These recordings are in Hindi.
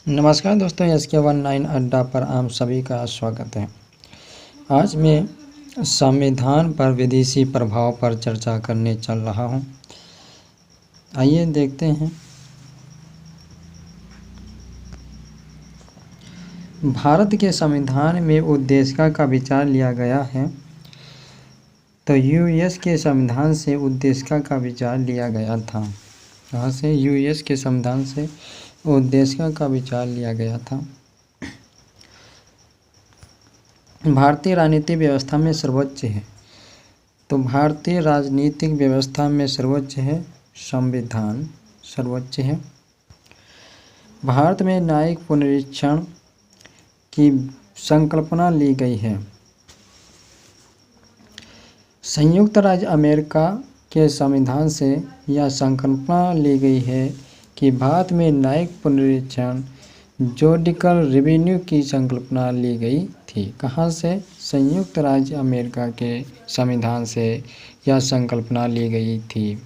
नमस्कार दोस्तों, SK19 अड्डा पर आप सभी का स्वागत है। आज मैं संविधान पर विदेशी प्रभाव पर चर्चा करने चल रहा हूं। आइए देखते हैं। भारत के संविधान में उद्देशिका का विचार लिया गया है, तो यूएस के संविधान से उद्देशिका का विचार लिया गया था। यहाँ से यूएस के संविधान से उद्देशिका का विचार लिया गया था। भारतीय राजनीतिक व्यवस्था में सर्वोच्च है, तो भारतीय राजनीतिक व्यवस्था में सर्वोच्च है संविधान, सर्वोच्च है। भारत में न्यायिक पुनरीक्षण की संकल्पना ली गई है। संयुक्त राज्य अमेरिका के संविधान से यह संकल्पना ली गई है कि भारत में न्यायिक पुनरीक्षण जुडिशल रिव्यू की संकल्पना ली गई थी। कहाँ से? संयुक्त राज्य अमेरिका के संविधान से यह संकल्पना ली गई थी।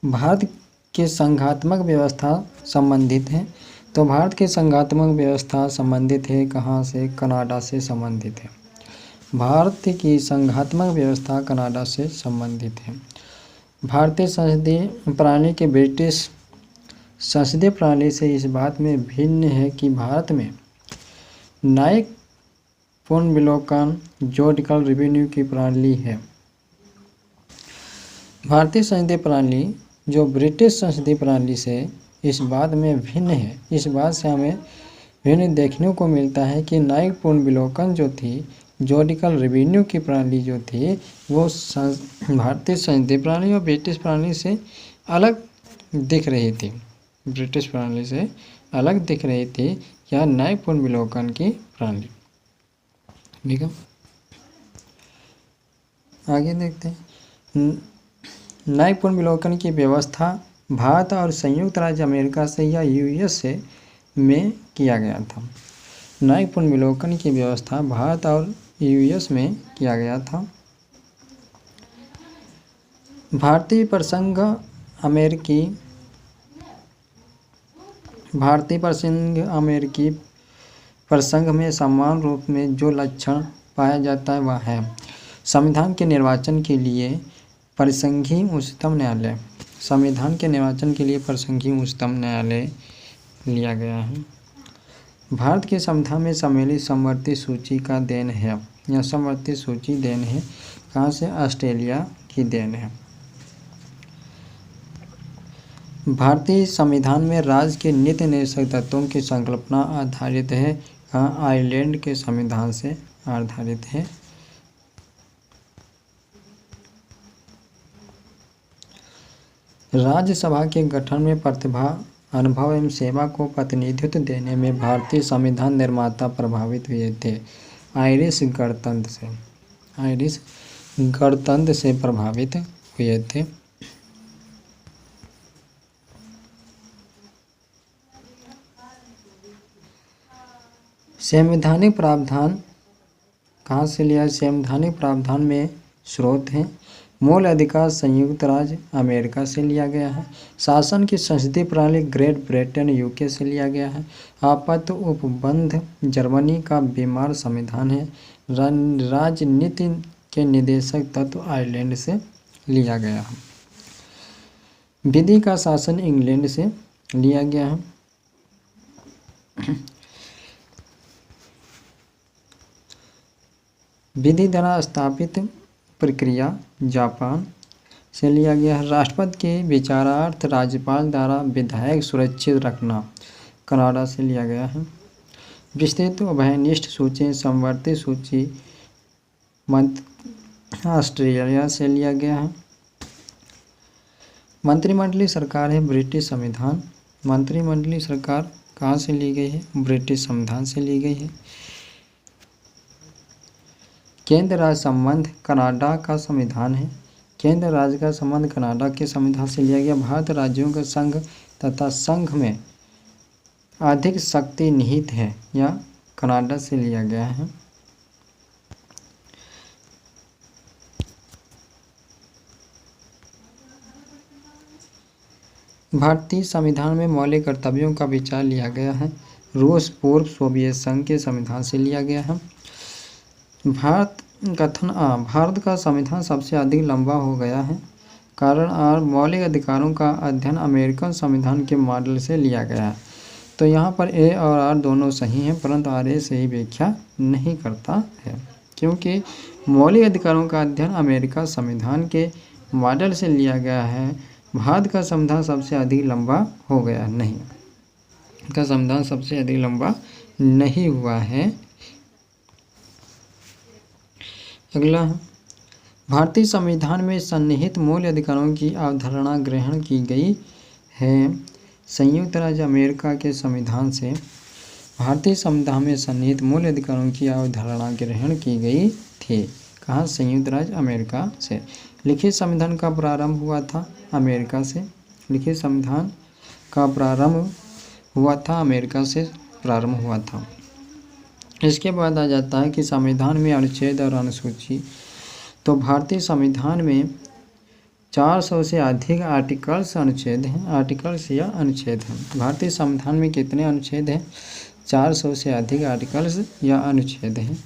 भारत के संघात्मक व्यवस्था संबंधित है, तो भारत के संघात्मक व्यवस्था संबंधित है कहाँ से? कनाडा से संबंधित है। भारत की संघात्मक व्यवस्था कनाडा से संबंधित है। भारतीय संसदीय प्रणाली के ब्रिटिश संसदीय प्रणाली से इस बात में भिन्न है कि भारत में न्यायिक पुनर्विलोकन जुडिशल रिव्यू की प्रणाली है। भारतीय संसदीय प्रणाली जो ब्रिटिश संसदीय प्रणाली से इस बात में भिन्न है। इस बात से हमें भिन्न देखने को मिलता है कि न्यायिक पुनर्विलोकन जो थी, जुडिशल रिव्यू की प्रणाली जो थी, वो भारतीय संसदीय प्रणाली और ब्रिटिश प्रणाली से अलग दिख रही थी। ब्रिटिश प्रणाली से अलग दिख रही थी या न्यायिक पुनर्विलोकन की प्रणाली। ठीक है, आगे देखते हैं। न्यायिक पुनर्विलोकन की व्यवस्था भारत और संयुक्त राज्य अमेरिका से या यूएस से में किया गया था। न्यायिक पुनर्विलोकन की व्यवस्था भारत और यूएस में किया गया था। भारतीय प्रसंग अमेरिकी प्रसंग में समान रूप में जो लक्षण पाया जाता है वह है संविधान के निर्वाचन के लिए परिसंघीय उच्चतम न्यायालय। संविधान के निर्वाचन के लिए परिसंघीय उच्चतम न्यायालय लिया गया है। भारत के संविधान में सम्मिलित समवर्ती सूची का देन है। यह समवर्ती सूची देन है कहाँ से? ऑस्ट्रेलिया की देन है। भारतीय संविधान में राज्य के नीति निर्देशक तत्वों की संकल्पना आधारित है कहाँ? आयरलैंड के संविधान से आधारित है। राज्यसभा के गठन में प्रतिभा, अनुभव एवं सेवा को प्रतिनिधित्व देने में भारतीय संविधान निर्माता प्रभावित हुए थे। आयरिश गणतंत्र से प्रभावित हुए थे। संवैधानिक प्रावधान कहाँ से लिया? संवैधानिक प्रावधान में स्रोत हैं। मूल अधिकार संयुक्त राज्य अमेरिका से लिया गया है। शासन की संसदीय प्रणाली ग्रेट ब्रिटेन यूके से लिया गया है। आपात उपबंध जर्मनी का बीमार संविधान है। राजनीति के निदेशक तत्व आयरलैंड से लिया गया है। विधि का शासन इंग्लैंड से लिया गया है। विधि द्वारा स्थापित प्रक्रिया जापान से लिया गया है। राष्ट्रपति के विचारार्थ राज्यपाल द्वारा विधायक सुरक्षित रखना कनाडा से लिया गया है। विस्तृत उभयनिष्ठ सूची समवर्ती सूची ऑस्ट्रेलिया से लिया गया है। मंत्रिमंडलीय सरकार है ब्रिटिश संविधान। मंत्रिमंडलीय सरकार कहाँ से ली गई है? ब्रिटिश संविधान से ली गई है। केंद्र राज्य संबंध कनाडा का संविधान है। केंद्र राज्य का संबंध कनाडा के संविधान से लिया गया। भारत राज्यों का संघ तथा संघ में अधिक शक्ति निहित है या कनाडा से लिया गया है। भारतीय संविधान में मौलिक कर्तव्यों का विचार लिया गया है। रूस पूर्व सोवियत संघ के संविधान से लिया गया है। भारत का संविधान सबसे अधिक लंबा हो गया है। कारण और मौलिक अधिकारों का अध्ययन अमेरिकन संविधान के मॉडल से लिया गया है। तो यहाँ पर ए और आर दोनों सही हैं, परंतु आर ए सही व्याख्या नहीं करता है, क्योंकि मौलिक अधिकारों का अध्ययन अमेरिका संविधान के मॉडल से लिया गया है। भारत का संविधान सबसे अधिक लंबा हो गया नहीं, का संविधान सबसे अधिक लंबा नहीं हुआ है। अगला, भारतीय संविधान में सन्निहित मूल अधिकारों की अवधारणा ग्रहण की गई है। संयुक्त राज्य अमेरिका के संविधान से भारतीय संविधान में सन्निहित मूल अधिकारों की अवधारणा ग्रहण की गई थी। कहाँ? संयुक्त राज्य अमेरिका से। लिखित संविधान का प्रारंभ हुआ था अमेरिका से। लिखित संविधान का प्रारंभ हुआ था अमेरिका से प्रारंभ हुआ था। इसके बाद आ जाता है कि संविधान में अनुच्छेद और अनुसूची। तो भारतीय संविधान में 400 से अधिक आर्टिकल्स अनुच्छेद हैं, आर्टिकल्स या अनुच्छेद हैं। भारतीय संविधान में कितने अनुच्छेद हैं? 400 से अधिक आर्टिकल्स या अनुच्छेद हैं।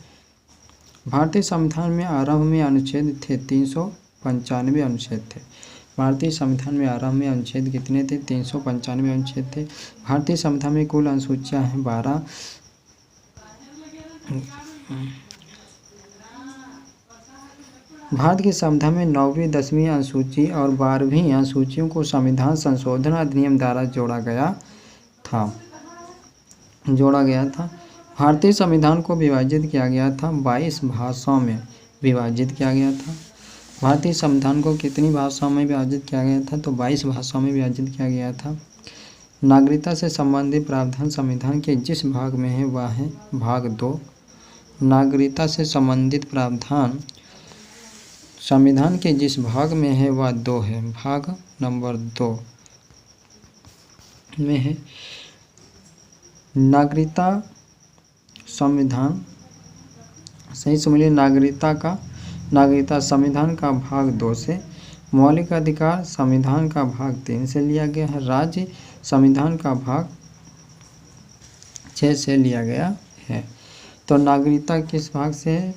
भारतीय संविधान में आरंभ में अनुच्छेद थे 395 अनुच्छेद थे। भारतीय संविधान में आरंभ में अनुच्छेद कितने थे? 395 अनुच्छेद थे। भारतीय संविधान में कुल अनुसूचियाँ हैं 12। भारत के संविधान में 9वीं 10वीं अनुसूची और 12वीं अनुसूचियों को संविधान संशोधन अधिनियम द्वारा जोड़ा गया था। भारतीय संविधान को विभाजित किया गया था 22 भाषाओं में विभाजित किया गया था। भारतीय संविधान को कितनी भाषाओं में विभाजित किया गया था? तो 22 भाषाओं में विभाजित किया गया था। नागरिकता से संबंधित प्रावधान संविधान के जिस भाग में है वह है भाग 2। नागरिकता से संबंधित प्रावधान संविधान के जिस भाग में है वह 2 है, भाग नंबर 2 में है। नागरिकता संविधान, सही समझिए, नागरिकता संविधान का भाग 2 से। मौलिक अधिकार संविधान का भाग 3 से लिया गया है। राज्य संविधान का भाग 6 से लिया गया है। तो नागरिकता किस भाग से है?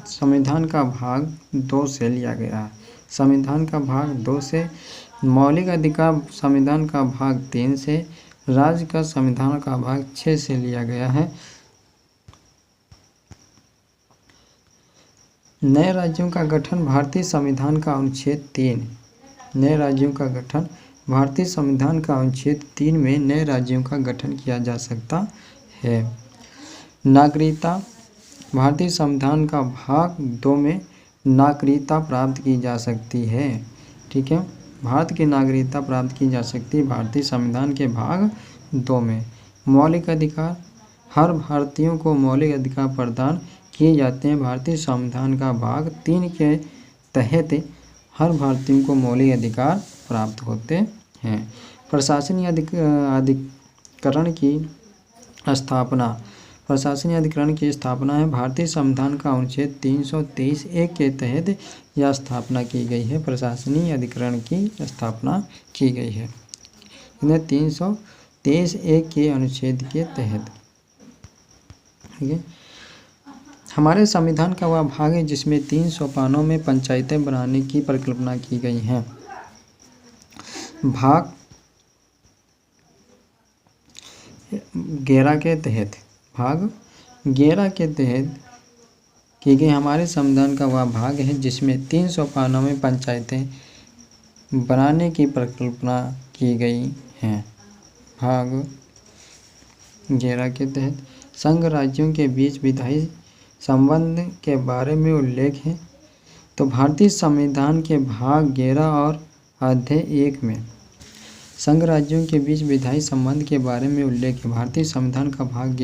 संविधान का भाग 2 से लिया गया है। संविधान का भाग 2 से। मौलिक अधिकार संविधान का भाग 3 से। राज्य का संविधान का भाग 6 से लिया गया है। नए राज्यों का गठन भारतीय संविधान का अनुच्छेद 3। नए राज्यों का गठन भारतीय संविधान का अनुच्छेद 3 में नए राज्यों का गठन किया जा सकता है। नागरिकता भारतीय संविधान का भाग 2 में नागरिकता प्राप्त की जा सकती है। ठीक है, भारत की नागरिकता प्राप्त की जा सकती है भारतीय संविधान के भाग 2 में। मौलिक अधिकार, हर भारतीयों को मौलिक अधिकार प्रदान किए जाते हैं। भारतीय संविधान का भाग 3 के तहत हर भारतीयों को मौलिक अधिकार प्राप्त होते हैं। प्रशासनिक अधिकरण की स्थापना, प्रशासनिक अधिकरण की स्थापना है भारतीय संविधान का अनुच्छेद 323(1) के तहत यह स्थापना की गई है। प्रशासनिक अधिकरण की स्थापना की गई है 323(1) के अनुच्छेद के तहत। ठीक है, हमारे संविधान का वह भाग है जिसमें 3 सोपानों में पंचायतें बनाने की परिकल्पना की गई है। भाग 11 के तहत, भाग 11 के तहत की गई हमारे संविधान का वह भाग है जिसमें 3 सोपानों में पंचायतें बनाने की परिकल्पना की गई हैं। भाग 11 के तहत संघ राज्यों के बीच विधायी संबंध के बारे में उल्लेख है। तो भारतीय संविधान के भाग 11 और अध्याय 1 में संघ राज्यों के बीच विधायी संबंध के बारे में उल्लेख है। भारतीय संविधान का भाग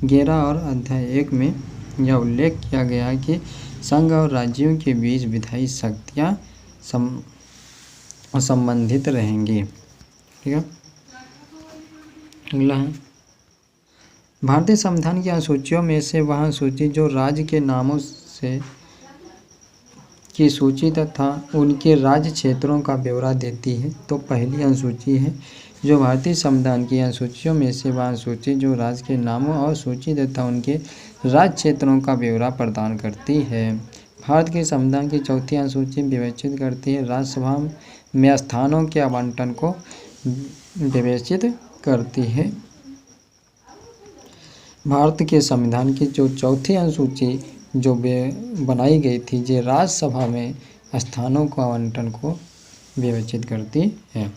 11 और अध्याय 1 में यह उल्लेख किया गया है कि संघ और राज्यों के बीच विधायी शक्तियाँ संबंधित रहेंगी। ठीक है, अगला है भारतीय संविधान की अनुसूचियों में से वह अनुसूची जो राज्य के नामों से की सूची तथा उनके राज्य क्षेत्रों का ब्यौरा देती है। तो पहली अनुसूची है जो भारतीय संविधान की अनुसूचियों में से वह अनुसूची जो राज्य के नामों और सूची तथा उनके राज्य क्षेत्रों का ब्यौरा प्रदान करती है। भारत के संविधान की चौथी अनुसूची विवेचित करती है, राज्यसभा में स्थानों के आवंटन को विवेचित करती है। भारत के संविधान की जो चौथी अनुसूची जो बनाई गई थी, जो राज्यसभा में स्थानों को आवंटन को विवेचित करती है।